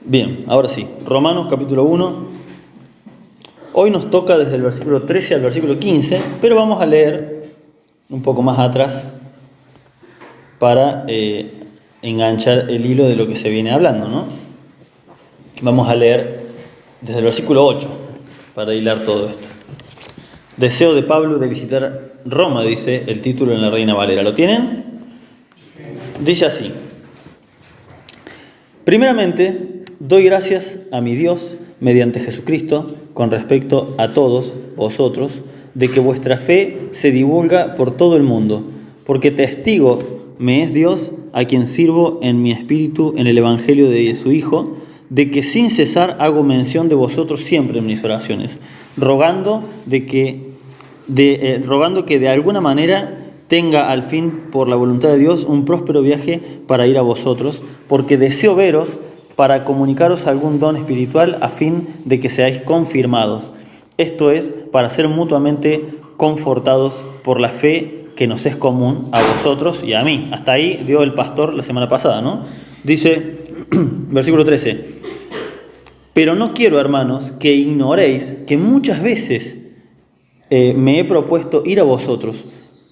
Bien, ahora sí, Romanos capítulo 1. Hoy nos toca desde el versículo 13 al versículo 15, pero vamos a leer un poco más atrás para enganchar el hilo de lo que se viene hablando, ¿no? Vamos a leer desde el versículo 8 para hilar todo esto. Deseo de Pablo de visitar Roma, dice el título en la Reina Valera. ¿Lo tienen? Dice así: primeramente, doy gracias a mi Dios mediante Jesucristo con respecto a todos vosotros, de que vuestra fe se divulga por todo el mundo, porque testigo me es Dios, a quien sirvo en mi espíritu en el Evangelio de su Hijo, de que sin cesar hago mención de vosotros siempre en mis oraciones, rogando que de alguna manera tenga al fin, por la voluntad de Dios, un próspero viaje para ir a vosotros, porque deseo veros para comunicaros algún don espiritual a fin de que seáis confirmados. Esto es, para ser mutuamente confortados por la fe que nos es común a vosotros y a mí. Hasta ahí dio el pastor la semana pasada, ¿no? Dice, versículo 13, pero no quiero, hermanos, que ignoréis que muchas veces me he propuesto ir a vosotros,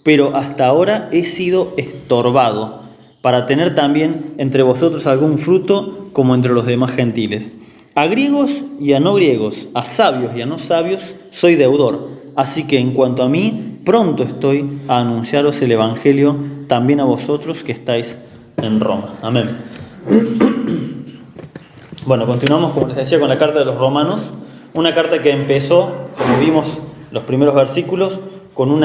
pero hasta ahora he sido estorbado, para tener también entre vosotros algún fruto como entre los demás gentiles. A griegos y a no griegos, a sabios y a no sabios, soy deudor. Así que en cuanto a mí, pronto estoy a anunciaros el Evangelio también a vosotros que estáis en Roma. Amén. Bueno, continuamos, como les decía, con la carta de los Romanos. Una carta que empezó, como vimos los primeros versículos, con un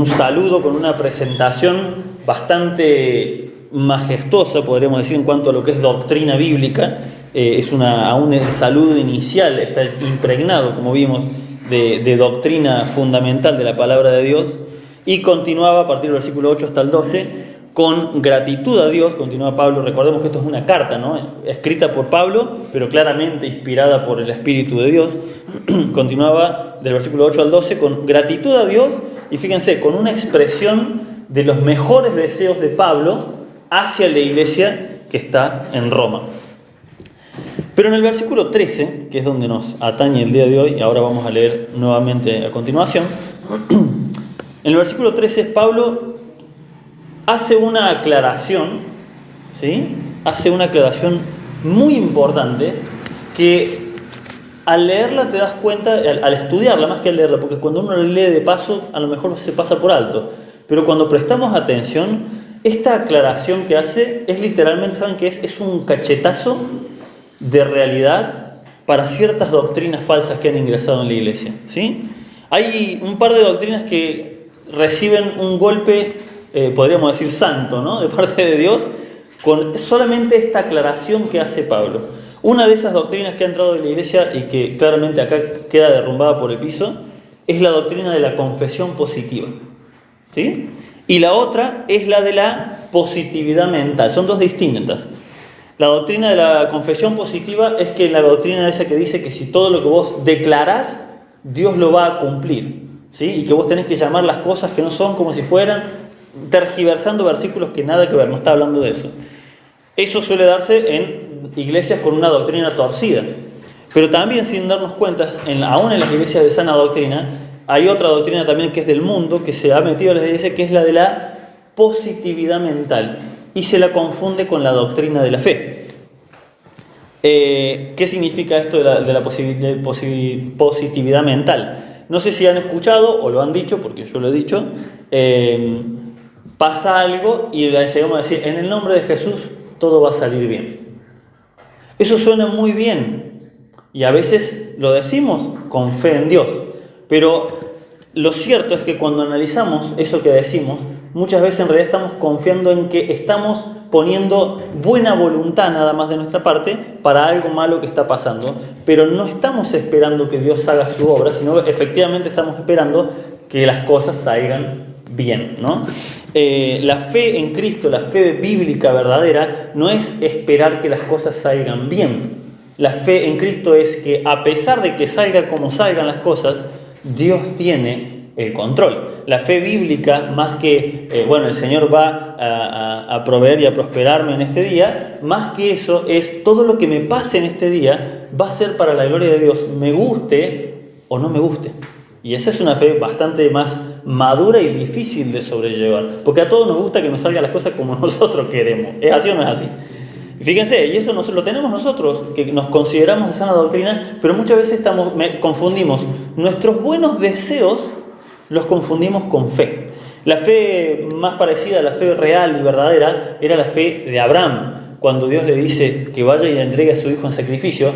saludo, con una presentación bastante majestuosa, podríamos decir, en cuanto a lo que es doctrina bíblica. Aún el saludo inicial está impregnado, como vimos, de doctrina fundamental de la palabra de Dios, y continuaba a partir del versículo 8 hasta el 12 con gratitud a Dios. Continúa Pablo, recordemos que esto es una carta, ¿no?, escrita por Pablo, pero claramente inspirada por el Espíritu de Dios. Continuaba del versículo 8 al 12 con gratitud a Dios, y fíjense, con una expresión de los mejores deseos de Pablo hacia la iglesia que está en Roma. Pero en el versículo 13, que es donde nos atañe el día de hoy, y ahora vamos a leer nuevamente a continuación, en el versículo 13 Pablo hace una aclaración, ¿sí? Hace una aclaración muy importante que al leerla te das cuenta, al estudiarla más que al leerla, porque cuando uno la lee de paso a lo mejor se pasa por alto, pero cuando prestamos atención, esta aclaración que hace es literalmente, ¿saben qué es? Es un cachetazo de realidad para ciertas doctrinas falsas que han ingresado en la iglesia, ¿sí? Hay un par de doctrinas que reciben un golpe, podríamos decir santo, ¿no?, de parte de Dios, con solamente esta aclaración que hace Pablo. Una de esas doctrinas que ha entrado en la iglesia y que claramente acá queda derrumbada por el piso es la doctrina de la confesión positiva, ¿sí? Y la otra es la de la positividad mental. Son dos distintas. La doctrina de la confesión positiva es que la doctrina esa que dice que si todo lo que vos declarás, Dios lo va a cumplir, ¿sí? Y que vos tenés que llamar las cosas que no son como si fueran, tergiversando versículos que nada que ver, no está hablando de eso. Eso suele darse en iglesias con una doctrina torcida. Pero también, sin darnos cuenta, aún en las iglesias de sana doctrina, hay otra doctrina también que es del mundo, que se ha metido en las iglesias, que es la de la positividad mental, y se la confunde con la doctrina de la fe. ¿Qué significa esto de la positividad mental? No sé si han escuchado o lo han dicho, porque yo lo he dicho. Pasa algo y llegamos a decir, en el nombre de Jesús todo va a salir bien. Eso suena muy bien y a veces lo decimos con fe en Dios, pero lo cierto es que cuando analizamos eso que decimos, muchas veces en realidad estamos confiando en que estamos poniendo buena voluntad nada más de nuestra parte para algo malo que está pasando, pero no estamos esperando que Dios haga su obra, sino efectivamente estamos esperando que las cosas salgan bien, ¿no? La fe en Cristo, la fe bíblica verdadera, no es esperar que las cosas salgan bien. La fe en Cristo es que a pesar de que salga como salgan las cosas, Dios tiene el control. La fe bíblica, más que, el Señor va a proveer y a prosperarme en este día, más que eso, es todo lo que me pase en este día va a ser para la gloria de Dios, me guste o no me guste. Y esa es una fe bastante más madura y difícil de sobrellevar, porque a todos nos gusta que nos salgan las cosas como nosotros queremos. ¿Es así o no es así? Fíjense, y eso lo tenemos nosotros, que nos consideramos de sana doctrina, pero muchas veces confundimos nuestros buenos deseos, los confundimos con fe. La fe más parecida a la fe real y verdadera era la fe de Abraham, cuando Dios le dice que vaya y le entregue a su hijo en sacrificio,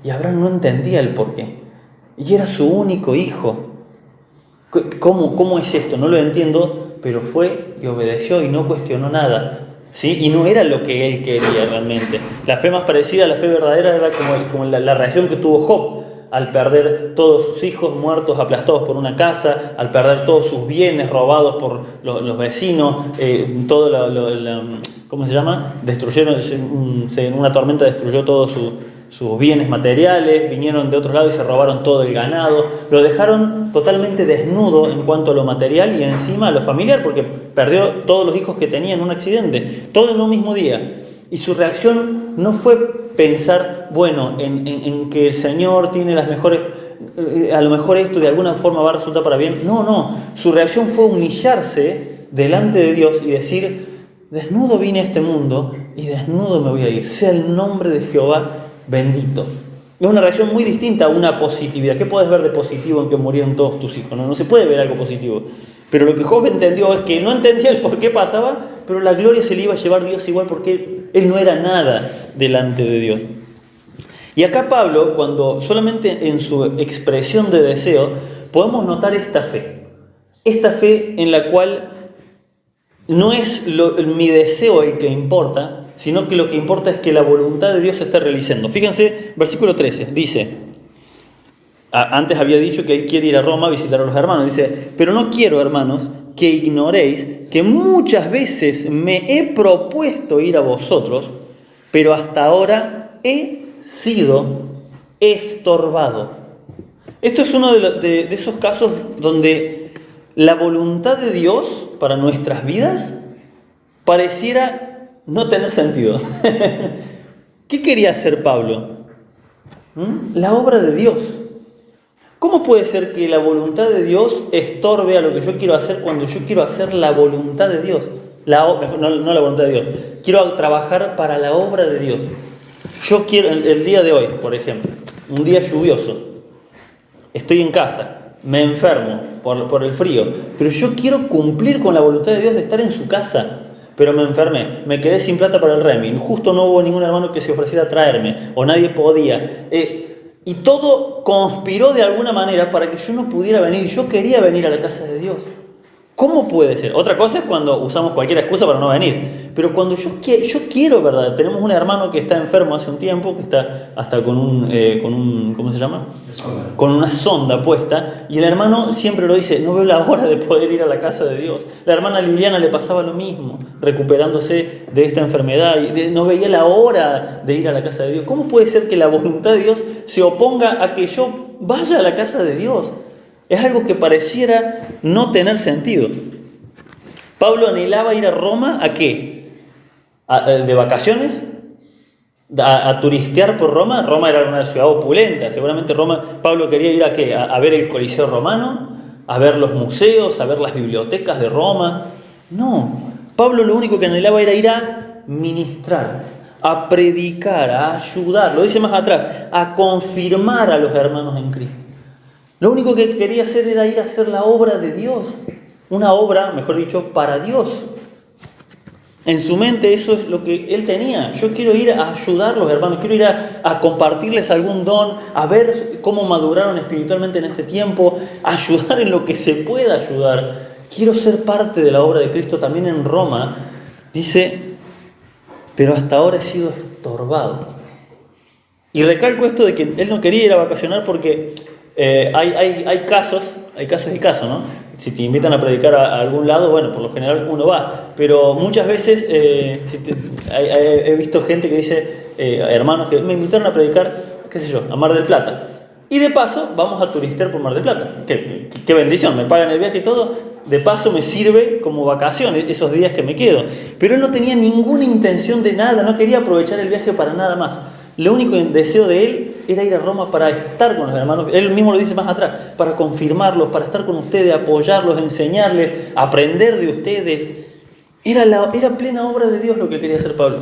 y Abraham no entendía el porqué, y era su único hijo. ¿Cómo es esto? No lo entiendo, pero fue y obedeció y no cuestionó nada. ¿Sí? Y no era lo que él quería realmente. La fe más parecida a la fe verdadera era como la reacción que tuvo Job al perder todos sus hijos muertos, aplastados por una casa, al perder todos sus bienes robados por los vecinos, ¿cómo se llama? Destruyeron, en una tormenta destruyó todos sus bienes materiales, vinieron de otros lados y se robaron todo el ganado, lo dejaron totalmente desnudo en cuanto a lo material y encima a lo familiar, porque perdió todos los hijos que tenía en un accidente, todo en un mismo día. Y su reacción no fue pensar, en que el Señor tiene las mejores, a lo mejor esto de alguna forma va a resultar para bien. No, su reacción fue humillarse delante de Dios y decir, desnudo vine a este mundo y desnudo me voy a ir, sea el nombre de Jehová bendito. Es una reacción muy distinta a una positividad. ¿Qué puedes ver de positivo en que murieron todos tus hijos? No se puede ver algo positivo. Pero lo que Job entendió es que no entendía el por qué pasaba, pero la gloria se le iba a llevar Dios igual porque él no era nada delante de Dios. Y acá Pablo, cuando solamente en su expresión de deseo, podemos notar esta fe en la cual no es mi deseo el que importa, sino que lo que importa es que la voluntad de Dios se esté realizando. Fíjense, versículo 13, dice, antes había dicho que él quiere ir a Roma a visitar a los hermanos, dice, pero no quiero, hermanos, que ignoréis que muchas veces me he propuesto ir a vosotros, pero hasta ahora he sido estorbado. Esto es uno de esos casos donde la voluntad de Dios para nuestras vidas pareciera no tener sentido. ¿Qué quería hacer Pablo? La obra de Dios. ¿Cómo puede ser que la voluntad de Dios estorbe a lo que yo quiero hacer cuando yo quiero hacer la voluntad de Dios? No la voluntad de Dios. Quiero trabajar para la obra de Dios. Yo quiero, el día de hoy, por ejemplo, un día lluvioso, estoy en casa, me enfermo por el frío, pero yo quiero cumplir con la voluntad de Dios de estar en su casa. Pero me enfermé, me quedé sin plata para el Remi, justo no hubo ningún hermano que se ofreciera a traerme, o nadie podía. Y todo conspiró de alguna manera para que yo no pudiera venir. Yo quería venir a la casa de Dios. ¿Cómo puede ser? Otra cosa es cuando usamos cualquier excusa para no venir. Pero cuando yo quiero, ¿verdad? Tenemos un hermano que está enfermo hace un tiempo, que está hasta con un ¿cómo se llama? Sonda. Con una sonda puesta. Y el hermano siempre lo dice, no veo la hora de poder ir a la casa de Dios. La hermana Liliana le pasaba lo mismo, recuperándose de esta enfermedad. Y no veía la hora de ir a la casa de Dios. ¿Cómo puede ser que la voluntad de Dios se oponga a que yo vaya a la casa de Dios? Es algo que pareciera no tener sentido. Pablo anhelaba ir a Roma, ¿a qué? ¿De vacaciones? ¿A turistear por Roma? Roma era una ciudad opulenta. Seguramente Pablo quería ir ¿a qué? ¿A ver el Coliseo romano? ¿A ver los museos? ¿A ver las bibliotecas de Roma? No. Pablo lo único que anhelaba era ir a ministrar, a predicar, a ayudar. Lo dice más atrás, a confirmar a los hermanos en Cristo. Lo único que quería hacer era ir a hacer la obra de Dios. Una obra, mejor dicho, para Dios. En su mente eso es lo que él tenía. Yo quiero ir a ayudarlos, hermanos. Quiero ir a compartirles algún don, a ver cómo maduraron espiritualmente en este tiempo, ayudar en lo que se pueda ayudar. Quiero ser parte de la obra de Cristo también en Roma. Dice, pero hasta ahora he sido estorbado. Y recalco esto de que él no quería ir a vacacionar porque hay casos y casos, ¿no? Si te invitan a predicar a algún lado, bueno, por lo general uno va, pero muchas veces he visto gente que dice, hermanos que me invitaron a predicar, qué sé yo, a Mar del Plata, Y de paso vamos a turistear por Mar del Plata. Qué bendición, me pagan el viaje y todo. De paso me sirve como vacaciones esos días que me quedo. Pero él no tenía ninguna intención de nada, no quería aprovechar el viaje para nada más. Lo único deseo de él era ir a Roma para estar con los hermanos. Él mismo lo dice más atrás, para confirmarlos, para estar con ustedes, apoyarlos, enseñarles, aprender de ustedes. Era plena obra de Dios lo que quería hacer Pablo.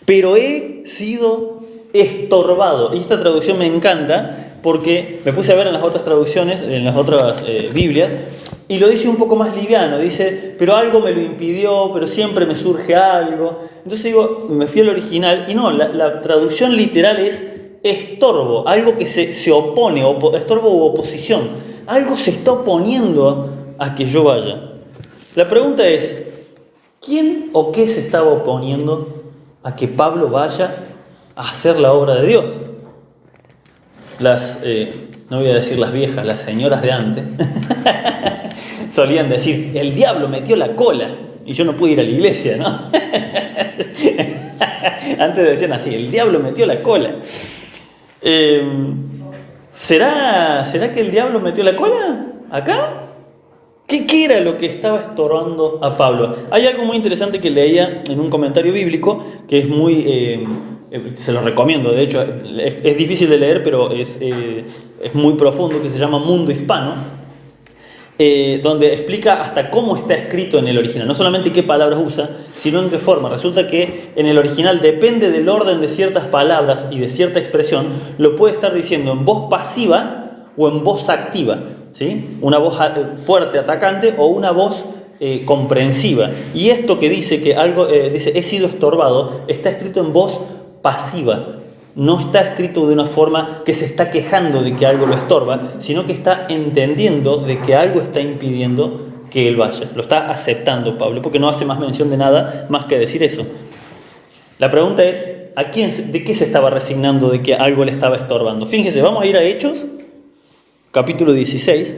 Pero he sido estorbado. Y esta traducción me encanta porque me puse a ver en las otras traducciones, en las otras Biblias, y lo dice un poco más liviano. Dice, pero algo me lo impidió, pero siempre me surge algo. Entonces digo, me fui al original, y no, la traducción literal es estorbo, algo que se opone, estorbo u oposición. Algo se está oponiendo a que yo vaya. La pregunta es, ¿quién o qué se estaba oponiendo a que Pablo vaya a hacer la obra de Dios? No voy a decir las viejas, las señoras de antes, solían decir, el diablo metió la cola y yo no pude ir a la iglesia, ¿no? Antes decían así, el diablo metió la cola. ¿Será que el diablo metió la cola acá? ¿Qué era lo que estaba estorbando a Pablo? Hay algo muy interesante que leía en un comentario bíblico que es muy... se lo recomiendo, de hecho es difícil de leer, pero es muy profundo, que se llama Mundo Hispano, donde explica hasta cómo está escrito en el original. No solamente qué palabras usa, sino en qué forma. Resulta que en el original depende del orden de ciertas palabras y de cierta expresión, lo puede estar diciendo en voz pasiva o en voz activa, ¿sí? Una voz fuerte, atacante, o una voz comprensiva. Y esto que dice que algo dice he sido estorbado, está escrito en voz pasiva. No está escrito de una forma que se está quejando de que algo lo estorba, sino que está entendiendo de que algo está impidiendo que él vaya. Lo está aceptando Pablo, porque no hace más mención de nada más que decir eso. La pregunta es, ¿de qué se estaba resignando de que algo le estaba estorbando? Fíjense, vamos a ir a Hechos, capítulo 16.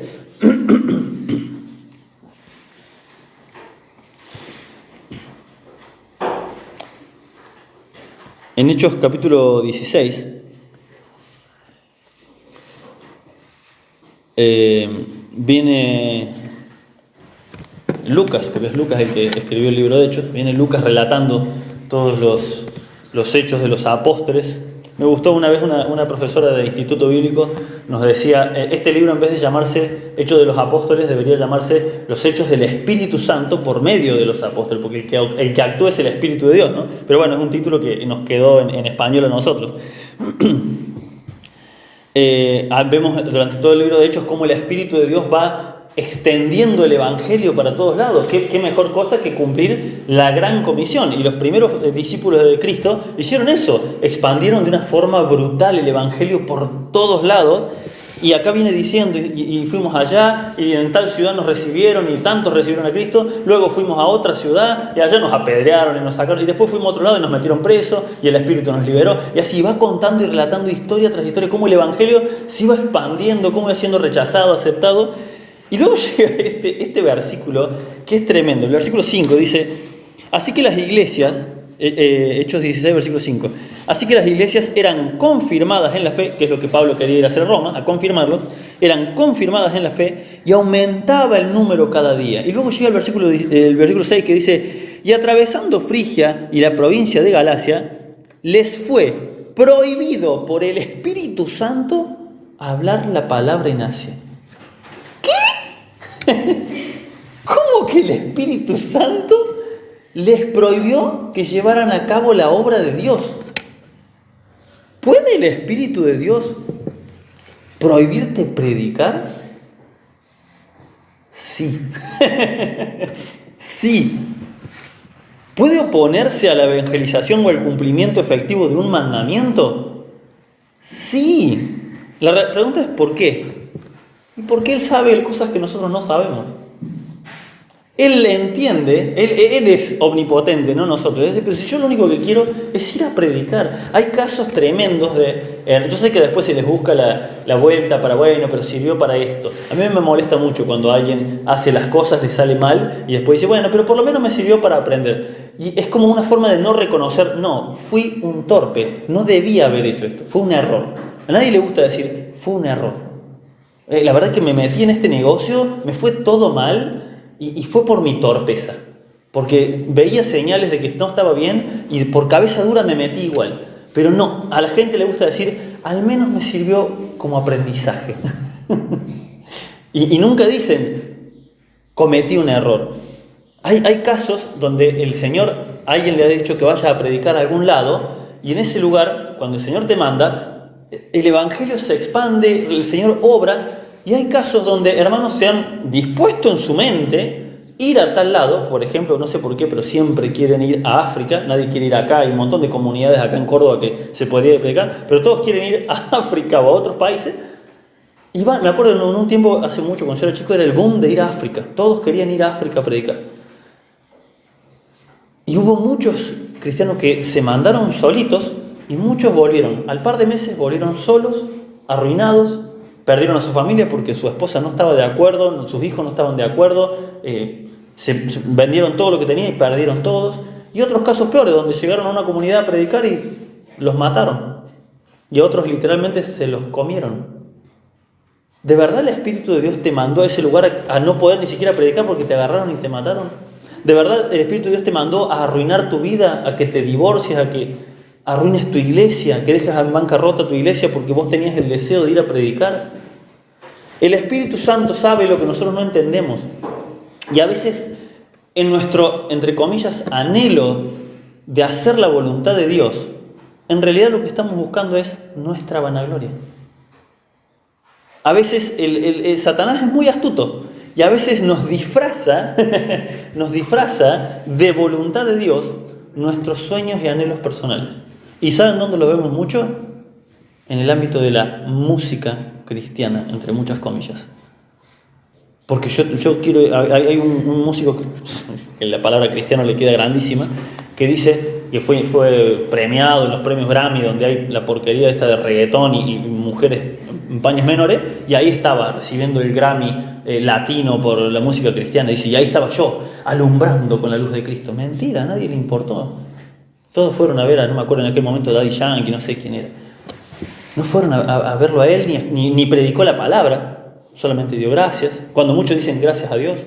En Hechos capítulo 16 viene Lucas, porque es Lucas el que escribió el libro de Hechos, viene Lucas relatando todos los hechos de los apóstoles. Me gustó una vez una profesora de Instituto Bíblico nos decía, este libro en vez de llamarse Hechos de los Apóstoles debería llamarse Los Hechos del Espíritu Santo por medio de los apóstoles, porque el que actúa es el Espíritu de Dios, ¿no? Pero bueno, es un título que nos quedó en español a nosotros. Vemos durante todo el libro de Hechos cómo el Espíritu de Dios va extendiendo el Evangelio para todos lados. ¿Qué mejor cosa que cumplir la gran comisión? Y los primeros discípulos de Cristo hicieron eso, expandieron de una forma brutal el Evangelio por todos lados. Y acá viene diciendo, y fuimos allá, y en tal ciudad nos recibieron, y tantos recibieron a Cristo. Luego fuimos a otra ciudad, y allá nos apedrearon y nos sacaron, y después fuimos a otro lado y nos metieron presos, y el Espíritu nos liberó. Y así va contando y relatando historia tras historia, cómo el Evangelio se iba expandiendo, cómo iba siendo rechazado, aceptado. Y luego llega este versículo, que es tremendo. El versículo 5 dice, así que las iglesias, Hechos 16, versículo 5, así que las iglesias eran confirmadas en la fe, que es lo que Pablo quería ir a hacer a Roma, a confirmarlos, eran confirmadas en la fe y aumentaba el número cada día. Y luego llega el versículo 6 que dice, y atravesando Frigia y la provincia de Galacia, les fue prohibido por el Espíritu Santo hablar la palabra en Asia. ¿Cómo que el Espíritu Santo les prohibió que llevaran a cabo la obra de Dios? ¿Puede el Espíritu de Dios prohibirte predicar? Sí. Sí. ¿Puede oponerse a la evangelización o al cumplimiento efectivo de un mandamiento? Sí. La pregunta es ¿por qué? ¿Y por qué Él sabe cosas que nosotros no sabemos? Él le entiende, él es omnipotente, no nosotros. Pero si yo lo único que quiero es ir a predicar. Hay casos tremendos yo sé que después se les busca la vuelta para, bueno, pero sirvió para esto. A mí me molesta mucho cuando alguien hace las cosas, le sale mal, y después dice, bueno, pero por lo menos me sirvió para aprender. Y es como una forma de no reconocer, no, fui un torpe, no debía haber hecho esto, fue un error. A nadie le gusta decir, fue un error. La verdad es que me metí en este negocio, me fue todo mal y fue por mi torpeza. Porque veía señales de que no estaba bien y por cabeza dura me metí igual. Pero no, a la gente le gusta decir, al menos me sirvió como aprendizaje. y nunca dicen, cometí un error. Hay casos donde el Señor, alguien le ha dicho que vaya a predicar a algún lado, y en ese lugar, cuando el Señor te manda, el Evangelio se expande, el Señor obra, y hay casos donde hermanos se han dispuesto en su mente ir a tal lado, por ejemplo, no sé por qué, pero siempre quieren ir a África, nadie quiere ir acá, hay un montón de comunidades acá en Córdoba que se podría predicar, pero todos quieren ir a África o a otros países. Y me acuerdo en un tiempo, hace mucho, cuando yo era chico, era el boom de ir a África, todos querían ir a África a predicar. Y hubo muchos cristianos que se mandaron solitos y muchos volvieron. Al par de meses volvieron solos, arruinados, perdieron a su familia porque su esposa no estaba de acuerdo, sus hijos no estaban de acuerdo, se vendieron todo lo que tenían y perdieron todos. Y otros casos peores, donde llegaron a una comunidad a predicar y los mataron. Y a otros literalmente se los comieron. ¿De verdad el Espíritu de Dios te mandó a ese lugar a no poder ni siquiera predicar porque te agarraron y te mataron? ¿De verdad el Espíritu de Dios te mandó a arruinar tu vida, a que te divorcies, a que arruines tu iglesia, que dejes en bancarrota tu iglesia porque vos tenías el deseo de ir a predicar? El Espíritu Santo sabe lo que nosotros no entendemos. Y a veces en nuestro, entre comillas, anhelo de hacer la voluntad de Dios, en realidad lo que estamos buscando es nuestra vanagloria. A veces el Satanás es muy astuto y a veces nos disfraza de voluntad de Dios nuestros sueños y anhelos personales. ¿Y saben dónde lo vemos mucho? En el ámbito de la música cristiana, entre muchas comillas. Porque yo quiero, hay un músico que la palabra cristiano le queda grandísima, que dice que fue premiado en los premios Grammy, donde hay la porquería esta de reggaetón y mujeres en paños menores, y ahí estaba recibiendo el Grammy latino por la música cristiana. Dice, y ahí estaba yo, alumbrando con la luz de Cristo. Mentira, a nadie le importó. Todos fueron a ver, no me acuerdo en aquel momento, Daddy Yankee, no sé quién era. No fueron a verlo a él, ni predicó la palabra. Solamente dio gracias, cuando muchos dicen gracias a Dios.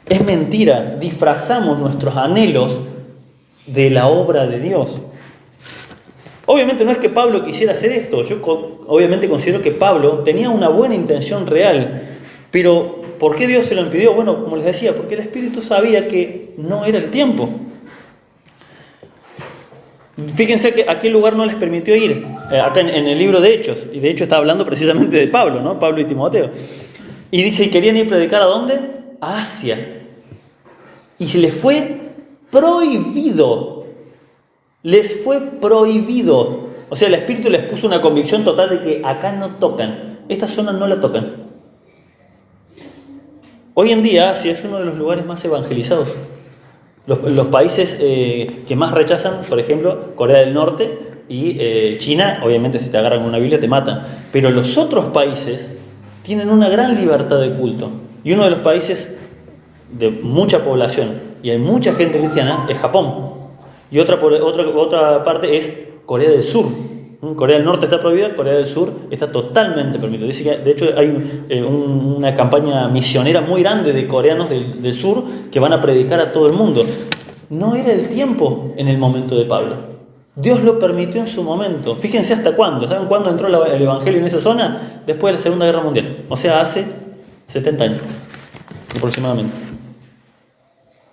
Es mentira, disfrazamos nuestros anhelos de la obra de Dios. Obviamente no es que Pablo quisiera hacer esto, yo obviamente considero que Pablo tenía una buena intención real, pero ¿por qué Dios se lo impidió? Bueno, como les decía, porque el Espíritu sabía que no era el tiempo. Fíjense que a qué lugar no les permitió ir, acá en el libro de Hechos, y de hecho está hablando precisamente de Pablo, ¿no? Pablo y Timoteo. Y dice, ¿y querían ir a predicar a dónde? A Asia. Y se les fue prohibido. Les fue prohibido. O sea, el Espíritu les puso una convicción total de que acá no tocan. Esta zona no la tocan. Hoy en día Asia es uno de los lugares más evangelizados. Los países que más rechazan, por ejemplo, Corea del Norte y China, obviamente si te agarran con una Biblia te matan. Pero los otros países tienen una gran libertad de culto. Y uno de los países de mucha población y hay mucha gente cristiana es Japón. Y otra parte es Corea del Sur. Corea del Norte está prohibida, Corea del Sur está totalmente permitido. Dice que de hecho hay una campaña misionera muy grande de coreanos del sur que van a predicar a todo el mundo. No era el tiempo en el momento de Pablo. Dios lo permitió en su momento. Fíjense hasta cuándo. ¿Saben cuándo entró el Evangelio en esa zona? Después de la Segunda Guerra Mundial. O sea, hace 70 años aproximadamente.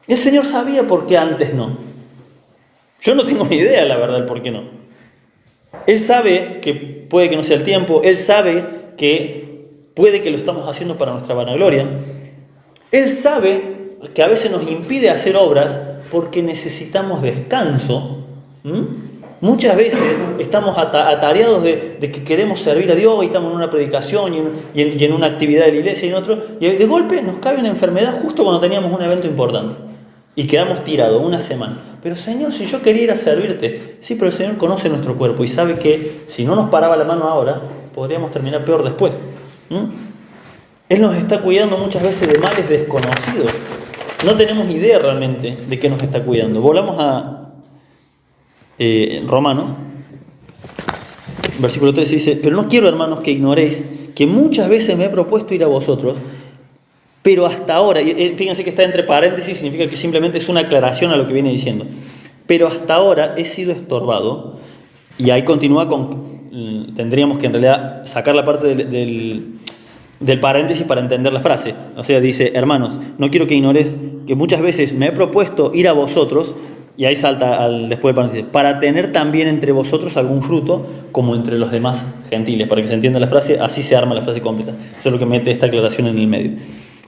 Y el Señor sabía por qué antes no. Yo no tengo ni idea, la verdad, el por qué no. Él sabe que puede que no sea el tiempo, Él sabe que puede que lo estamos haciendo para nuestra vanagloria. Él sabe que a veces nos impide hacer obras porque necesitamos descanso. Muchas veces estamos atareados de que queremos servir a Dios y estamos en una predicación y en una actividad de la iglesia y en otro, y de golpe nos cae una enfermedad justo cuando teníamos un evento importante. Y quedamos tirados una semana. Pero Señor, si yo quería ir a servirte. Sí, pero el Señor conoce nuestro cuerpo y sabe que si no nos paraba la mano ahora, podríamos terminar peor después. Él nos está cuidando muchas veces de males desconocidos. No tenemos idea realmente de qué nos está cuidando. Volvamos a Romanos. versículo 13 dice: pero no quiero, hermanos, que ignoréis que muchas veces me he propuesto ir a vosotros, pero hasta ahora, y fíjense que está entre paréntesis, significa que simplemente es una aclaración a lo que viene diciendo, pero hasta ahora he sido estorbado, y ahí continúa con, tendríamos que en realidad sacar la parte del paréntesis para entender la frase. O sea, dice: hermanos, no quiero que ignores que muchas veces me he propuesto ir a vosotros, y ahí salta después del paréntesis, para tener también entre vosotros algún fruto, como entre los demás gentiles. Para que se entienda la frase, así se arma la frase completa. Eso es lo que mete esta aclaración en el medio.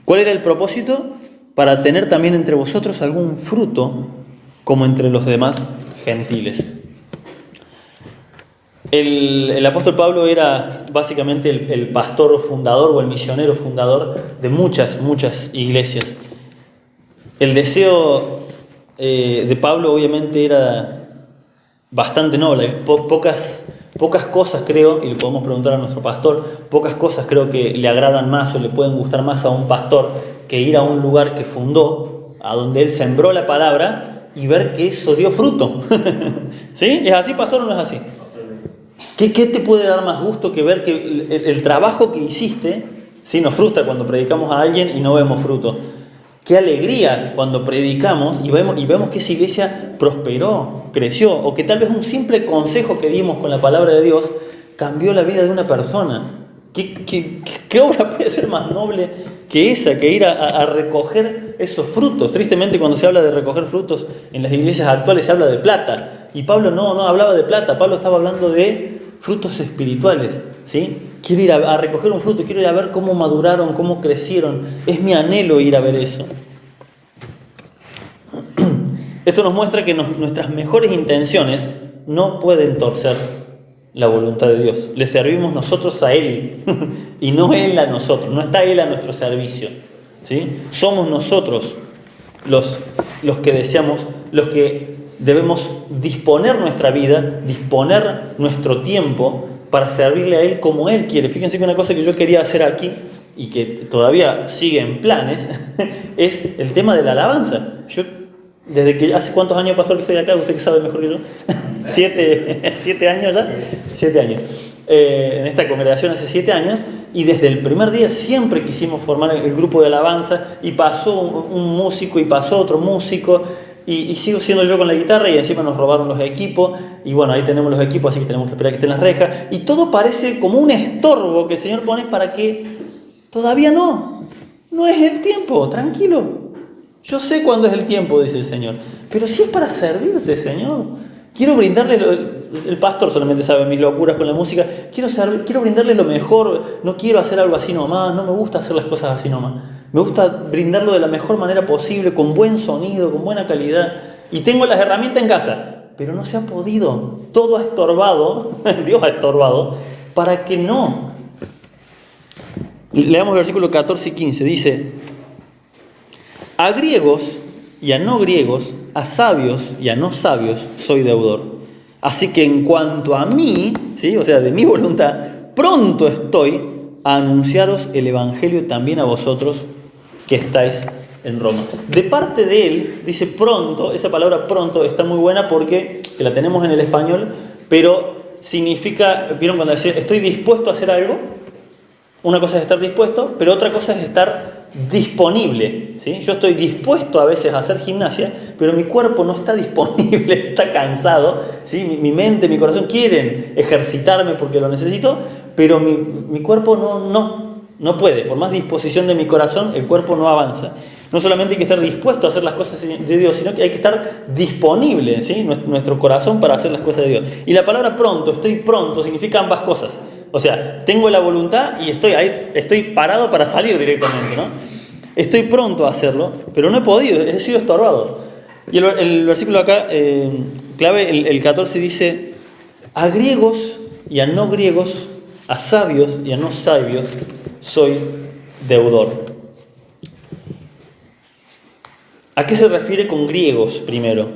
¿Cuál era el propósito? Para tener también entre vosotros algún fruto, como entre los demás gentiles. El apóstol Pablo era básicamente el pastor fundador o el misionero fundador de muchas iglesias. El deseo de Pablo obviamente era bastante noble. Pocas cosas creo, y le podemos preguntar a nuestro pastor, pocas cosas creo que le agradan más o le pueden gustar más a un pastor que ir a un lugar que fundó, a donde él sembró la palabra y ver que eso dio fruto. ¿Sí? ¿Es así, pastor, o no es así? ¿Qué te puede dar más gusto que ver que el trabajo que hiciste? ¿Sí? Nos frustra cuando predicamos a alguien y no vemos fruto. Qué alegría cuando predicamos y vemos que esa iglesia prosperó, creció, o que tal vez un simple consejo que dimos con la palabra de Dios cambió la vida de una persona. ¿Qué obra puede ser más noble que esa, que ir a recoger esos frutos? Tristemente, cuando se habla de recoger frutos en las iglesias actuales se habla de plata, y Pablo no hablaba de plata. Pablo estaba hablando de frutos espirituales, ¿sí? Quiero ir a recoger un fruto, quiero ir a ver cómo maduraron, cómo crecieron. Es mi anhelo ir a ver eso. Esto nos muestra que nuestras mejores intenciones no pueden torcer la voluntad de Dios. Le servimos nosotros a Él y no Él a nosotros. No está Él a nuestro servicio, ¿sí? Somos nosotros los que deseamos, los que debemos disponer nuestra vida, disponer nuestro tiempo para servirle a Él como Él quiere. Fíjense que una cosa que yo quería hacer aquí y que todavía sigue en planes es el tema de la alabanza. Yo, desde que hace cuántos años, pastor, que estoy acá, usted que sabe mejor que yo, 7 años ya, 7 años. En esta congregación hace 7 años, y desde el primer día siempre quisimos formar el grupo de alabanza, y pasó un músico y pasó otro músico, y sigo siendo yo con la guitarra, y encima nos robaron los equipos, y bueno, ahí tenemos los equipos, así que tenemos que esperar que estén las rejas, y todo parece como un estorbo que el Señor pone para que todavía no es el tiempo, tranquilo. Yo sé cuándo es el tiempo, dice el Señor, pero si es para servirte, Señor. Quiero brindarle, el pastor solamente sabe mis locuras con la música, quiero brindarle lo mejor, no quiero hacer algo así nomás, no me gusta hacer las cosas así nomás. Me gusta brindarlo de la mejor manera posible, con buen sonido, con buena calidad. Y tengo las herramientas en casa, pero no se ha podido. Todo ha estorbado, Dios ha estorbado, para que no. Leamos el versículo 14 y 15, dice: a griegos y a no griegos, a sabios y a no sabios, soy deudor. Así que en cuanto a mí, ¿sí? O sea, de mi voluntad, pronto estoy a anunciaros el evangelio también a vosotros que estáis en Roma. De parte de él, dice pronto. Esa palabra pronto está muy buena porque que la tenemos en el español, pero significa, ¿vieron cuando decía estoy dispuesto a hacer algo? Una cosa es estar dispuesto, pero otra cosa es estar disponible, ¿sí? Yo estoy dispuesto a veces a hacer gimnasia, pero mi cuerpo no está disponible, está cansado, ¿sí? Mi mente, mi corazón quieren ejercitarme porque lo necesito, pero mi cuerpo no puede. Por más disposición de mi corazón, el cuerpo no avanza. No solamente hay que estar dispuesto a hacer las cosas de Dios, sino que hay que estar disponible, ¿sí? Nuestro corazón para hacer las cosas de Dios. Y la palabra pronto, estoy pronto, significa ambas cosas. O sea, tengo la voluntad y estoy parado para salir directamente, ¿no? Estoy pronto a hacerlo, pero no he podido, he sido estorbado. Y el versículo acá, clave, el 14 dice: a griegos y a no griegos, a sabios y a no sabios, soy deudor. ¿A qué se refiere con griegos primero?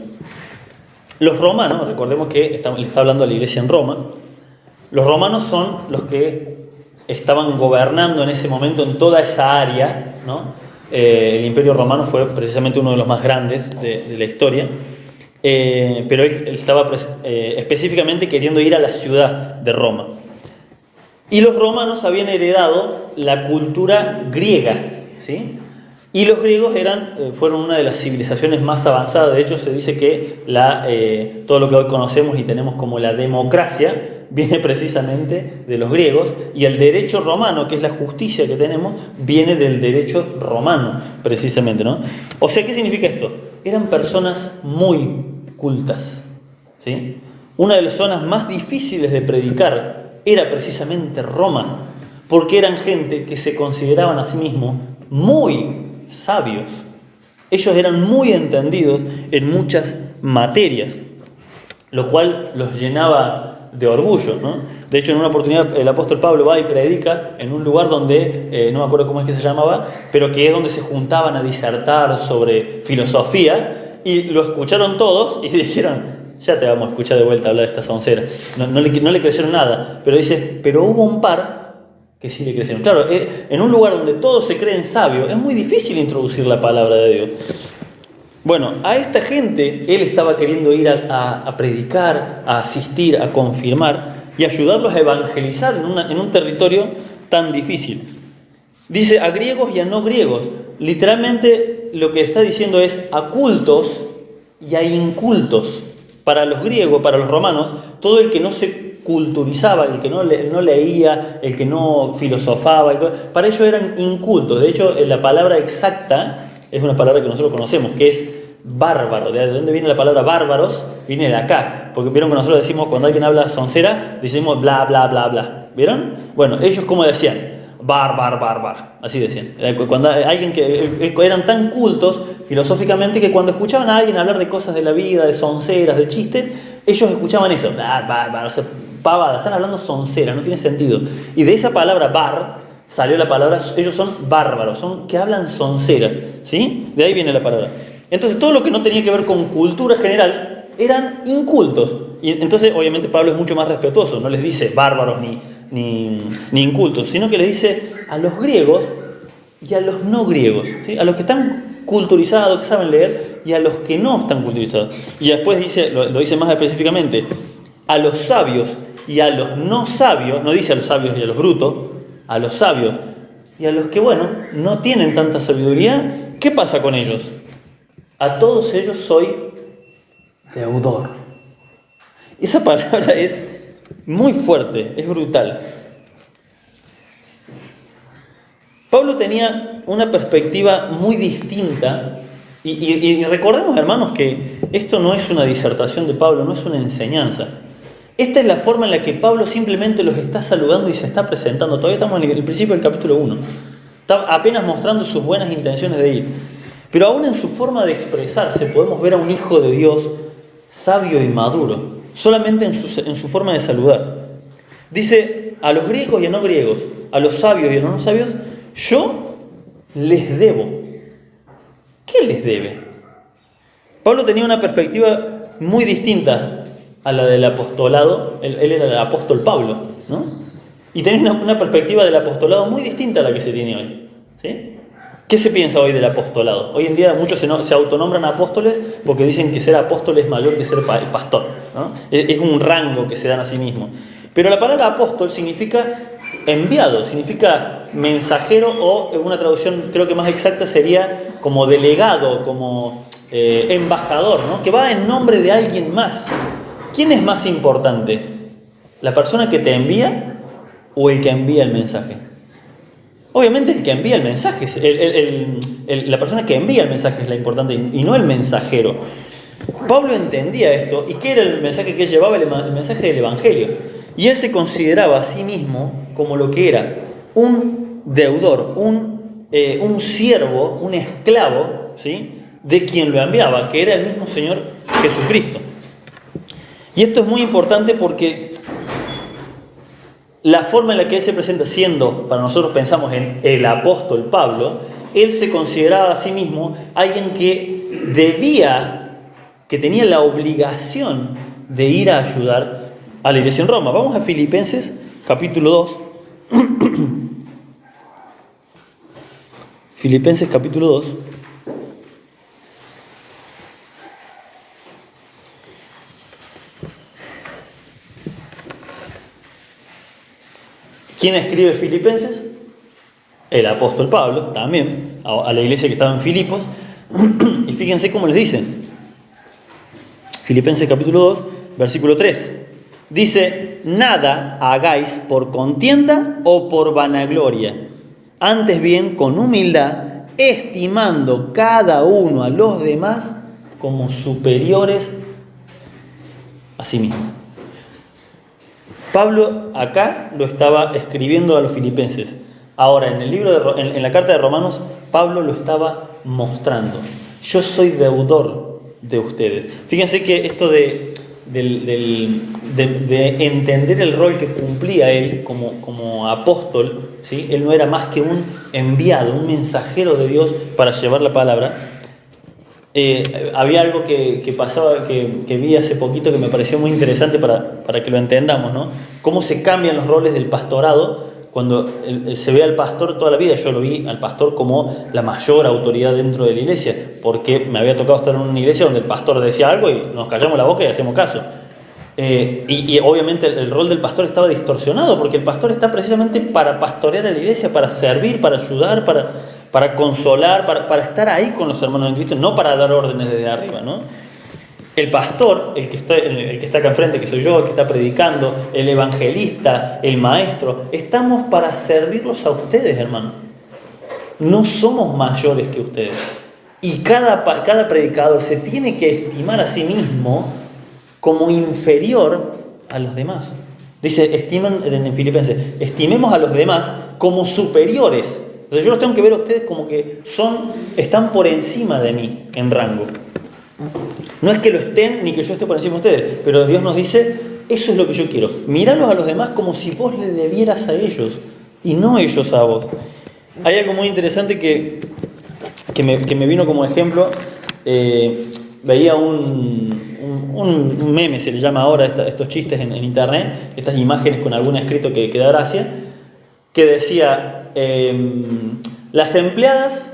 Los romanos, recordemos que le está hablando a la iglesia en Roma. Los romanos son los que estaban gobernando en ese momento en toda esa área, ¿no? El Imperio Romano fue precisamente uno de los más grandes de la historia. pero él estaba específicamente queriendo ir a la ciudad de Roma. Y los romanos habían heredado la cultura griega, ¿sí? Y los griegos fueron una de las civilizaciones más avanzadas. De hecho, se dice que todo lo que hoy conocemos y tenemos como la democracia viene precisamente de los griegos, y el derecho romano, que es la justicia que tenemos, viene del derecho romano, precisamente, ¿no? O sea, ¿qué significa esto? Eran personas muy cultas, ¿sí? Una de las zonas más difíciles de predicar era precisamente Roma, porque eran gente que se consideraban a sí mismos muy sabios. Ellos eran muy entendidos en muchas materias, lo cual los llenaba de orgullo, ¿no? De hecho, en una oportunidad el apóstol Pablo va y predica en un lugar donde, no me acuerdo cómo es que se llamaba, pero que es donde se juntaban a disertar sobre filosofía, y lo escucharon todos y dijeron: ya te vamos a escuchar de vuelta hablar de esta soncera. No le creyeron nada, pero dice, pero hubo un par que sí le crecieron. Claro, en un lugar donde todos se creen sabios, es muy difícil introducir la palabra de Dios. Bueno, a esta gente él estaba queriendo ir a predicar, a asistir, a confirmar y ayudarlos a evangelizar en un territorio tan difícil. Dice a griegos y a no griegos. Literalmente lo que está diciendo es a cultos y a incultos. Para los griegos, para los romanos, todo el que no se culturizaba, el que no leía, el que no filosofaba, para ellos eran incultos. De hecho, la palabra exacta es una palabra que nosotros conocemos, que es bárbaro. ¿De dónde viene la palabra bárbaros? Viene de acá. Porque vieron que nosotros decimos, cuando alguien habla soncera, decimos bla, bla, bla, bla. ¿Vieron? Bueno, ellos ¿cómo decían? Bar. Así decían. Cuando alguien que eran tan cultos filosóficamente que cuando escuchaban a alguien hablar de cosas de la vida, de sonceras, de chistes, ellos escuchaban eso. Bar, o sea, pavada, están hablando soncera, no tiene sentido. Y de esa palabra bar salió la palabra, ellos son bárbaros, son que hablan sonceras, ¿sí? De ahí viene la palabra. Entonces, todo lo que no tenía que ver con cultura general eran incultos. Y entonces, obviamente, Pablo es mucho más respetuoso, no les dice bárbaros ni incultos, sino que les dice a los griegos y a los no griegos, ¿sí? A los que están culturizados, que saben leer, y a los que no están culturizados. Y después lo dice más específicamente, a los sabios y a los no sabios, no dice a los sabios y a los brutos, a los sabios y a los que, bueno, no tienen tanta sabiduría. ¿Qué pasa con ellos? A todos ellos soy deudor. Esa palabra es muy fuerte, es brutal. Pablo tenía una perspectiva muy distinta y recordemos, hermanos, que esto no es una disertación de Pablo, no es una enseñanza. Esta es la forma en la que Pablo simplemente los está saludando y se está presentando. Todavía estamos en el principio del capítulo 1. Está apenas mostrando sus buenas intenciones de ir. Pero aún en su forma de expresarse podemos ver a un hijo de Dios sabio y maduro, solamente en su forma de saludar. Dice a los griegos y a no griegos, a los sabios y a los no sabios, yo les debo. ¿Qué les debe? Pablo tenía una perspectiva muy distinta a la del apostolado. Él era el apóstol Pablo, ¿no? Y tenía una perspectiva del apostolado muy distinta a la que se tiene hoy, ¿sí? ¿Qué se piensa hoy del apostolado? Hoy en día muchos se autonombran apóstoles porque dicen que ser apóstol es mayor que ser pastor, ¿no? Es un rango que se dan a sí mismos. Pero la palabra apóstol significa enviado, significa mensajero, o en una traducción creo que más exacta sería como delegado, como embajador, ¿no? Que va en nombre de alguien más. ¿Quién es más importante? ¿La persona que te envía o el que envía el mensaje? Obviamente el que envía el mensaje, la persona que envía el mensaje es la importante y no el mensajero. Pablo entendía esto. ¿Y qué era el mensaje que él llevaba? El mensaje del Evangelio. Y él se consideraba a sí mismo como lo que era un deudor, un siervo, un esclavo, ¿sí?, de quien lo enviaba, que era el mismo Señor Jesucristo. Y esto es muy importante porque la forma en la que él se presenta, siendo, para nosotros pensamos en el apóstol Pablo, él se consideraba a sí mismo alguien que tenía la obligación de ir a ayudar a la iglesia en Roma. Vamos a Filipenses capítulo 2. Filipenses capítulo 2. ¿Quién escribe Filipenses? El apóstol Pablo, también, a la iglesia que estaba en Filipos. Y fíjense cómo les dice. Filipenses capítulo 2, versículo 3. Dice: nada hagáis por contienda o por vanagloria, antes bien con humildad, estimando cada uno a los demás como superiores a sí mismo. Pablo acá lo estaba escribiendo a los filipenses. Ahora, en la carta de Romanos, Pablo lo estaba mostrando. Yo soy deudor de ustedes. Fíjense que esto de entender el rol que cumplía él como apóstol, ¿sí? Él no era más que un enviado, un mensajero de Dios para llevar la palabra. Había algo que pasaba, que vi hace poquito, que me pareció muy interesante para que lo entendamos, ¿no? Cómo se cambian los roles del pastorado cuando se ve al pastor toda la vida. Yo lo vi al pastor como la mayor autoridad dentro de la iglesia, porque me había tocado estar en una iglesia donde el pastor decía algo y nos callamos la boca y hacemos caso. Y obviamente el rol del pastor estaba distorsionado, porque el pastor está precisamente para pastorear a la iglesia, para servir, para ayudar, para consolar, para estar ahí con los hermanos en Cristo, no para dar órdenes desde arriba, ¿no? El pastor, el que está acá enfrente, que soy yo, el que está predicando, el evangelista, el maestro, estamos para servirlos a ustedes, hermano. No somos mayores que ustedes. Y cada predicador se tiene que estimar a sí mismo como inferior a los demás. Dice, estiman en Filipenses, estimemos a los demás como superiores. Entonces yo los tengo que ver a ustedes como que están por encima de mí en rango. No es que lo estén ni que yo esté por encima de ustedes, pero Dios nos dice, eso es lo que yo quiero. Míralos a los demás como si vos le debieras a ellos y no ellos a vos. Hay algo muy interesante que me vino como ejemplo. Veía un meme, se le llama ahora, estos chistes en internet, estas imágenes con algún escrito que da gracia, que decía, las empleadas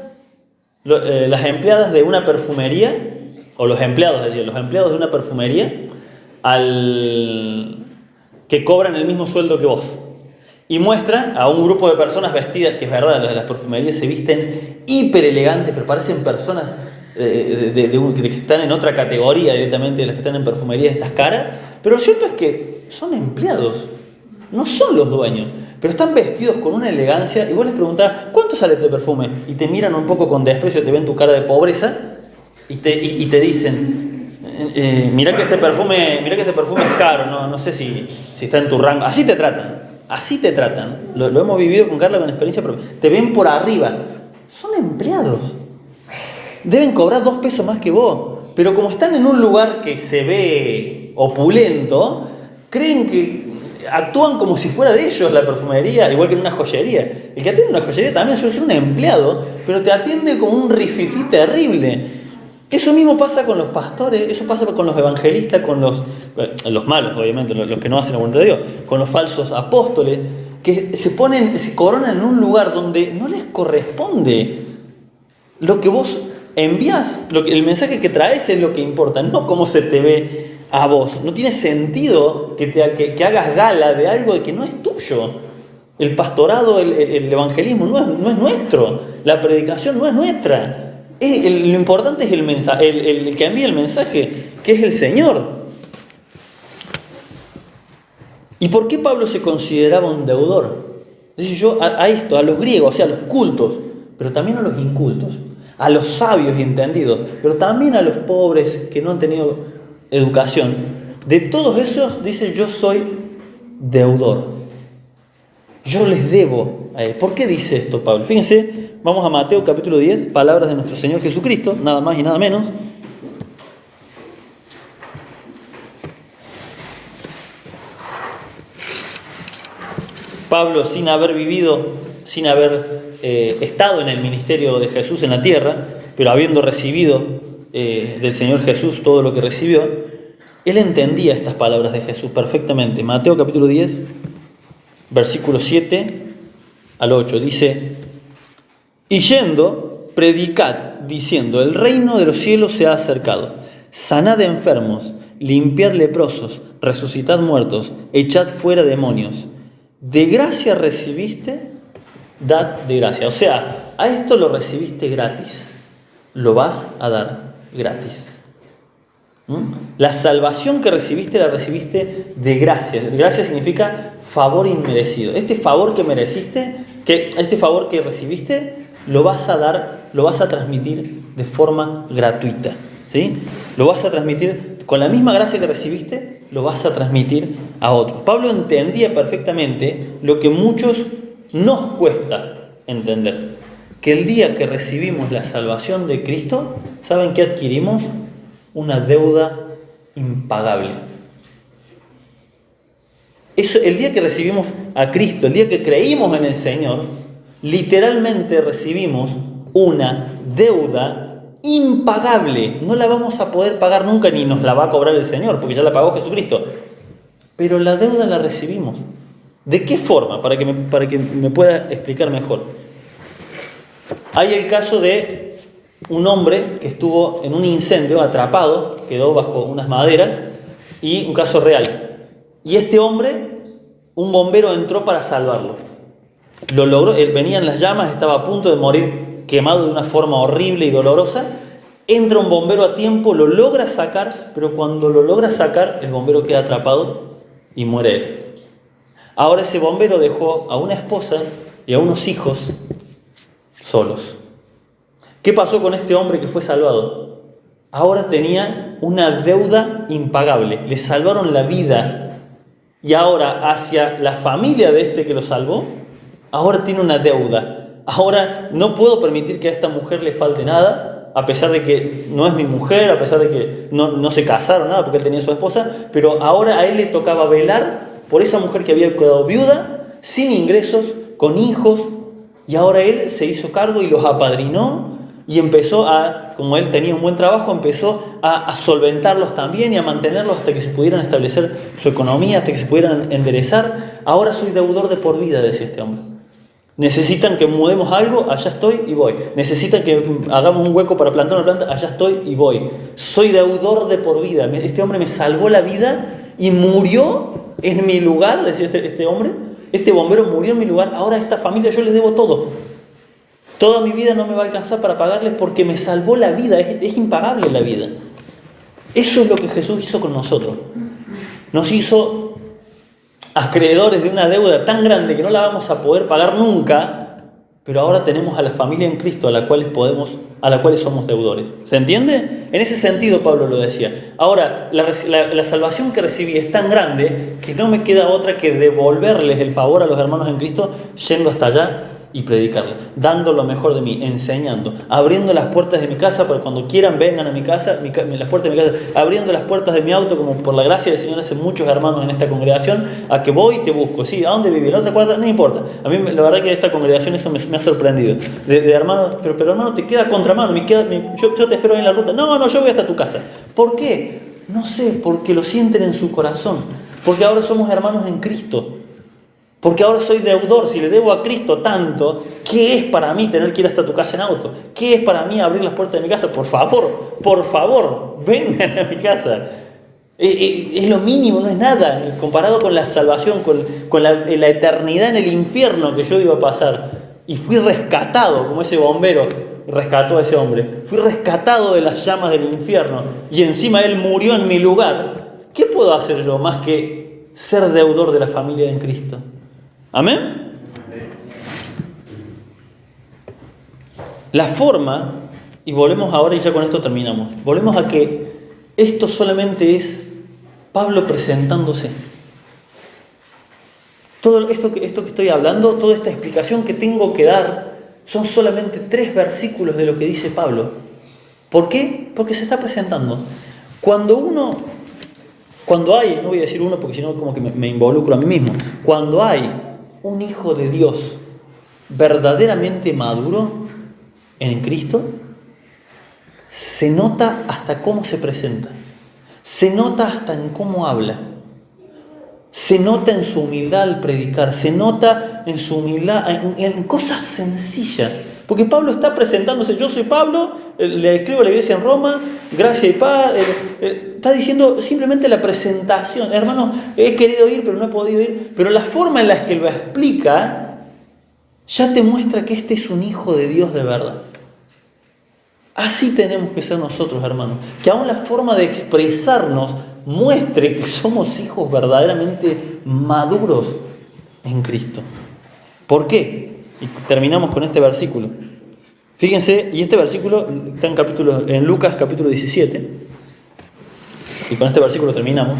de una perfumería, o los empleados de una perfumería, que cobran el mismo sueldo que vos. Y muestra a un grupo de personas vestidas, que es verdad, las de las perfumerías se visten hiper elegantes, pero parecen personas que están en otra categoría directamente de las que están en perfumería, estas caras. Pero lo cierto es que son empleados, no son los dueños, pero están vestidos con una elegancia. Y vos les preguntás, ¿cuánto sale este perfume? Y te miran un poco con desprecio, te ven tu cara de pobreza y te dicen, mirá que este perfume es caro, no sé si está en tu rango. Así te tratan. Lo hemos vivido con Carla con experiencia propia. Te ven por arriba. Son empleados. Deben cobrar 2 pesos más que vos. Pero como están en un lugar que se ve opulento, creen que actúan como si fuera de ellos la perfumería, igual que en una joyería. El que atiende una joyería también suele ser un empleado, pero te atiende como un rififí terrible. Eso mismo pasa con los pastores, eso pasa con los evangelistas, con los malos, obviamente, los que no hacen la voluntad de Dios, con los falsos apóstoles, que se coronan en un lugar donde no les corresponde. Lo que vos envías, el mensaje que traes es lo que importa, no cómo se te ve a vos. No tiene sentido que hagas gala de algo que no es tuyo. El pastorado, el evangelismo no es nuestro, la predicación no es nuestra. Lo importante es el mensaje, el que envía el mensaje, que es el Señor. ¿Y por qué Pablo se consideraba un deudor? Dice yo a los griegos, o sea, a los cultos, pero también a los incultos, a los sabios y entendidos, pero también a los pobres que no han tenido educación. De todos esos, dice, yo soy deudor. Yo les debo a él. ¿Por qué dice esto Pablo? Fíjense, vamos a Mateo capítulo 10, palabras de nuestro Señor Jesucristo, nada más y nada menos. Pablo, sin haber estado en el ministerio de Jesús en la tierra, pero habiendo recibido del Señor Jesús todo lo que recibió, él entendía estas palabras de Jesús perfectamente. Mateo capítulo 10, versículo 7 al 8, dice: y yendo, predicad, diciendo, el reino de los cielos se ha acercado, sanad enfermos, limpiad leprosos, resucitad muertos, echad fuera demonios. de gracia recibiste, dad de gracia. O sea, a esto lo recibiste gratis, lo vas a dar gratis. La salvación que recibiste la recibiste de gracia. Gracia significa favor inmerecido. Este favor que mereciste, este favor que recibiste, lo vas a dar, lo vas a transmitir de forma gratuita. ¿Sí? Lo vas a transmitir con la misma gracia que recibiste, lo vas a transmitir a otros. Pablo entendía perfectamente lo que muchos nos cuesta entender. Que el día que recibimos la salvación de Cristo, ¿saben qué adquirimos? Una deuda impagable. Eso, el día que recibimos a Cristo, el día que creímos en el Señor, literalmente recibimos una deuda impagable. No la vamos a poder pagar nunca, ni nos la va a cobrar el Señor, porque ya la pagó Jesucristo. Pero la deuda la recibimos. ¿De qué forma? Para que me pueda explicar mejor. Hay el caso de un hombre que estuvo en un incendio atrapado, quedó bajo unas maderas, y un caso real. Y este hombre, un bombero entró para salvarlo. Lo logró, él venía en las llamas, estaba a punto de morir quemado de una forma horrible y dolorosa. Entra un bombero a tiempo, lo logra sacar, pero cuando lo logra sacar, el bombero queda atrapado y muere él. Ahora ese bombero dejó a una esposa y a unos hijos solos. ¿Qué pasó con este hombre que fue salvado? Ahora tenía una deuda impagable. Le salvaron la vida. Y ahora hacia la familia de este que lo salvó, ahora tiene una deuda. Ahora no puedo permitir que a esta mujer le falte nada, a pesar de que no es mi mujer, a pesar de que no se casaron, nada, porque él tenía su esposa, pero ahora a él le tocaba velar por esa mujer que había quedado viuda, sin ingresos, con hijos, y ahora él se hizo cargo y los apadrinó. Y empezó como él tenía un buen trabajo, empezó a solventarlos también y a mantenerlos hasta que se pudieran establecer su economía, hasta que se pudieran enderezar. Ahora soy deudor de por vida, decía este hombre. Necesitan que mudemos algo, allá estoy y voy. Necesitan que hagamos un hueco para plantar una planta, allá estoy y voy. Soy deudor de por vida. Este hombre me salvó la vida y murió en mi lugar, decía este hombre. Este bombero murió en mi lugar. Ahora a esta familia yo les debo todo. Toda mi vida no me va a alcanzar para pagarles porque me salvó la vida. Es impagable la vida. Eso es lo que Jesús hizo con nosotros. Nos hizo acreedores de una deuda tan grande que no la vamos a poder pagar nunca, pero ahora tenemos a la familia en Cristo a la cual somos deudores. ¿Se entiende? En ese sentido Pablo lo decía. Ahora, la salvación que recibí es tan grande que no me queda otra que devolverles el favor a los hermanos en Cristo yendo hasta allá y predicarle, dando lo mejor de mí, enseñando, abriendo las puertas de mi casa para cuando quieran vengan a mi casa, las puertas de mi casa, abriendo las puertas de mi auto, como por la gracia del Señor hacen muchos hermanos en esta congregación, a que voy y te busco. Sí, ¿a dónde viví? ¿La otra cuadra? No importa. A mí la verdad que esta congregación eso me ha sorprendido. De hermanos, pero hermano, te queda contramano, yo te espero ahí en la ruta. No, yo voy hasta tu casa. ¿Por qué? No sé, porque lo sienten en su corazón. Porque ahora somos hermanos en Cristo. Porque ahora soy deudor, si le debo a Cristo tanto, ¿qué es para mí tener que ir hasta tu casa en auto? ¿Qué es para mí abrir las puertas de mi casa? Por favor, vengan a mi casa. Es lo mínimo, no es nada, comparado con la salvación, con la eternidad en el infierno que yo iba a pasar. Y fui rescatado, como ese bombero rescató a ese hombre. Fui rescatado de las llamas del infierno y encima él murió en mi lugar. ¿Qué puedo hacer yo más que ser deudor de la familia de Cristo? ¿Amén? La forma, y volvemos ahora y ya con esto terminamos, volvemos a que esto solamente es Pablo presentándose. Todo esto que estoy hablando, toda esta explicación que tengo que dar, son solamente 3 versículos de lo que dice Pablo. ¿Por qué? Porque se está presentando. Cuando hay, no voy a decir uno porque si no como que me involucro a mí mismo, cuando hay un hijo de Dios verdaderamente maduro en Cristo, se nota hasta cómo se presenta, se nota hasta en cómo habla, se nota en su humildad al predicar, se nota en su humildad en cosas sencillas. Porque Pablo está presentándose, yo soy Pablo, le escribo a la iglesia en Roma, gracia y paz, está diciendo simplemente la presentación. Hermano, he querido ir, pero no he podido ir. Pero la forma en la que lo explica ya te muestra que este es un hijo de Dios de verdad. Así tenemos que ser nosotros, hermanos. Que aún la forma de expresarnos muestre que somos hijos verdaderamente maduros en Cristo. ¿Por qué? Y terminamos con este versículo. Fíjense, y este versículo está en Lucas capítulo 17. Y con este versículo terminamos.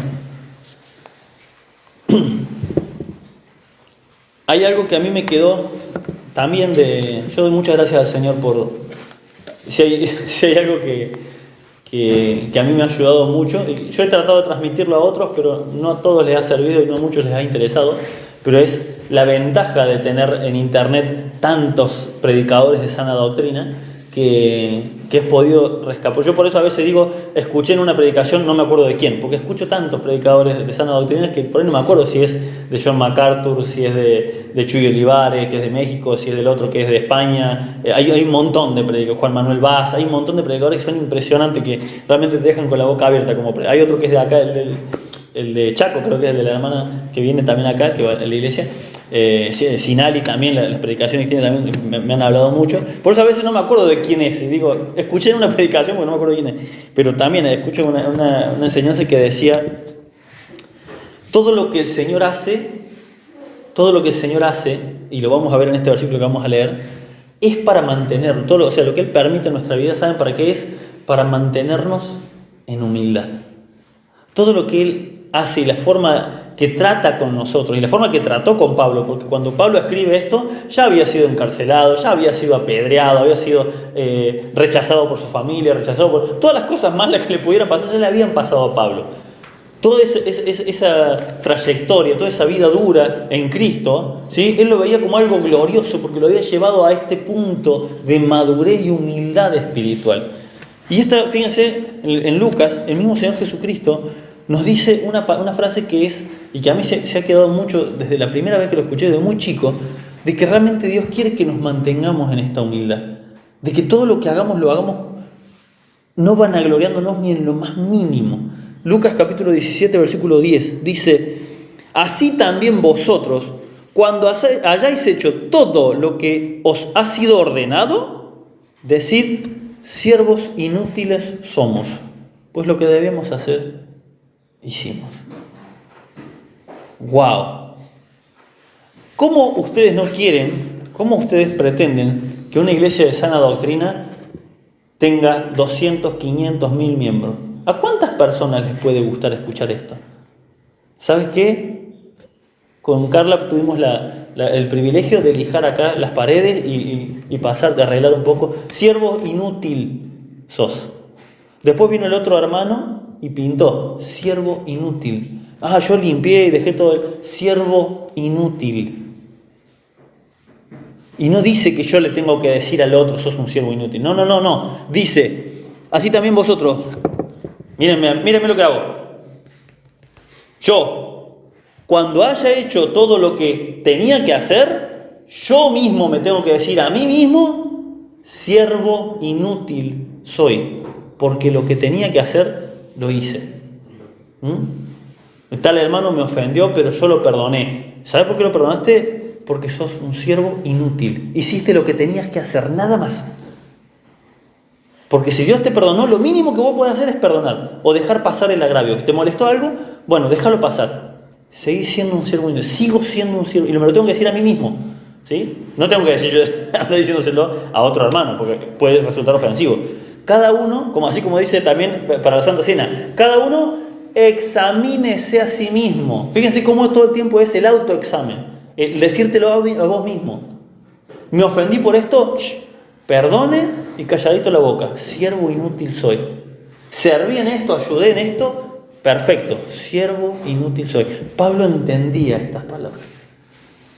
Hay algo que a mí me quedó también yo doy muchas gracias al Señor por... Si hay algo que a mí me ha ayudado mucho, y yo he tratado de transmitirlo a otros, pero no a todos les ha servido y no a muchos les ha interesado, pero es la ventaja de tener en internet tantos predicadores de sana doctrina que he podido rescatar. Yo por eso a veces digo, escuché en una predicación, no me acuerdo de quién, porque escucho tantos predicadores de sana doctrina que por ahí no me acuerdo si es de John MacArthur, si es de Chuy Olivares, que es de México, si es del otro que es de España. Hay un montón de predicadores, Juan Manuel Vaz, hay un montón de predicadores que son impresionantes, que realmente te dejan con la boca abierta. Hay otro que es de acá, el de Chaco, creo que es el de la hermana que viene también acá, que va a la iglesia. Sinali también, las predicaciones que tiene también me han hablado mucho. Por eso a veces no me acuerdo de quién es. Y digo, escuché una predicación porque no me acuerdo de quién es. Pero también escuché una enseñanza que decía: todo lo que el Señor hace, y lo vamos a ver en este versículo que vamos a leer, es para mantenerlo. O sea, lo que Él permite en nuestra vida, ¿saben para qué es? Para mantenernos en humildad. Todo lo que Él hace y la forma que trata con nosotros y la forma que trató con Pablo, porque cuando Pablo escribe esto ya había sido encarcelado, ya había sido apedreado, había sido rechazado por su familia, rechazado por todas las cosas malas que le pudieran pasar, ya le habían pasado a Pablo. Toda esa trayectoria, toda esa vida dura en Cristo, ¿sí? Él lo veía como algo glorioso porque lo había llevado a este punto de madurez y humildad espiritual. Y fíjense, en Lucas, el mismo Señor Jesucristo nos dice una frase que es, y que a mí se ha quedado mucho desde la primera vez que lo escuché, desde muy chico, de que realmente Dios quiere que nos mantengamos en esta humildad. De que todo lo que hagamos, lo hagamos no vanagloriándonos ni en lo más mínimo. Lucas capítulo 17, versículo 10, dice: así también vosotros, cuando hayáis hecho todo lo que os ha sido ordenado, decid: siervos inútiles somos, pues lo que debíamos hacer hicimos. ¡Wow! ¿Cómo ustedes cómo ustedes pretenden que una iglesia de sana doctrina tenga 200, 500, 1000 miembros? ¿A cuántas personas les puede gustar escuchar esto? ¿Sabes qué? Con Carla tuvimos el privilegio de lijar acá las paredes y pasar, de arreglar un poco. Siervo inútil sos. Después vino el otro hermano y pintó: siervo inútil. Yo limpié y dejé todo. Siervo inútil. Y no dice que yo le tengo que decir al otro: sos un siervo inútil. No. Dice: así también vosotros. Mírenme lo que hago. Yo, cuando haya hecho todo lo que tenía que hacer, yo mismo me tengo que decir a mí mismo: siervo inútil soy, porque lo que tenía que hacer lo hice. Tal hermano me ofendió, pero yo lo perdoné. ¿Sabes por qué lo perdonaste? Porque sos un siervo inútil. Hiciste lo que tenías que hacer, nada más. Porque si Dios te perdonó, lo mínimo que vos podés hacer es perdonar o dejar pasar el agravio. ¿Te molestó algo? Bueno, déjalo pasar. Seguís siendo un siervo inútil. Sigo siendo un siervo. Y me lo tengo que decir a mí mismo. ¿Sí? No tengo que decir yo ando diciéndoselo a otro hermano, porque puede resultar ofensivo. Cada uno, así como dice también para la Santa Cena, cada uno examínese a sí mismo. Fíjense cómo todo el tiempo es el autoexamen. El decírtelo a vos mismo. Me ofendí por esto, perdone y calladito la boca. Siervo inútil soy. Serví en esto, ayudé en esto, perfecto. Siervo inútil soy. Pablo entendía estas palabras.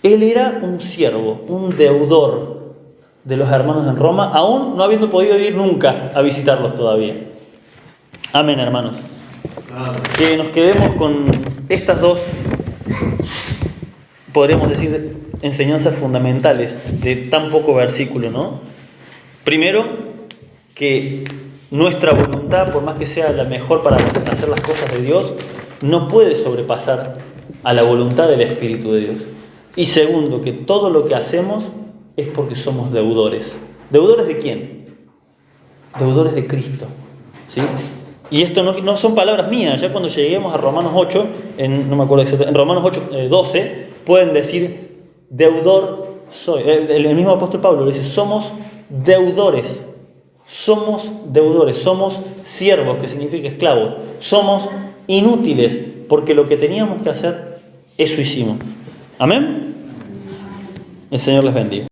Él era un siervo, un deudor de los hermanos en Roma, aún no habiendo podido ir nunca a visitarlos todavía. Amén, hermanos. Que nos quedemos con estas dos, podríamos decir, enseñanzas fundamentales de tan poco versículo, ¿no? Primero, que nuestra voluntad, por más que sea la mejor para hacer las cosas de Dios, no puede sobrepasar a la voluntad del Espíritu de Dios. Y segundo, que todo lo que hacemos es porque somos deudores. ¿Deudores de quién? Deudores de Cristo, ¿sí? Y esto no son palabras mías. Ya cuando lleguemos a Romanos 8, no me acuerdo exactamente, en Romanos 8, 12, pueden decir, deudor soy. El mismo apóstol Pablo dice, somos deudores. Somos deudores, somos siervos, que significa esclavos. Somos inútiles, porque lo que teníamos que hacer, eso hicimos. Amén. El Señor les bendiga.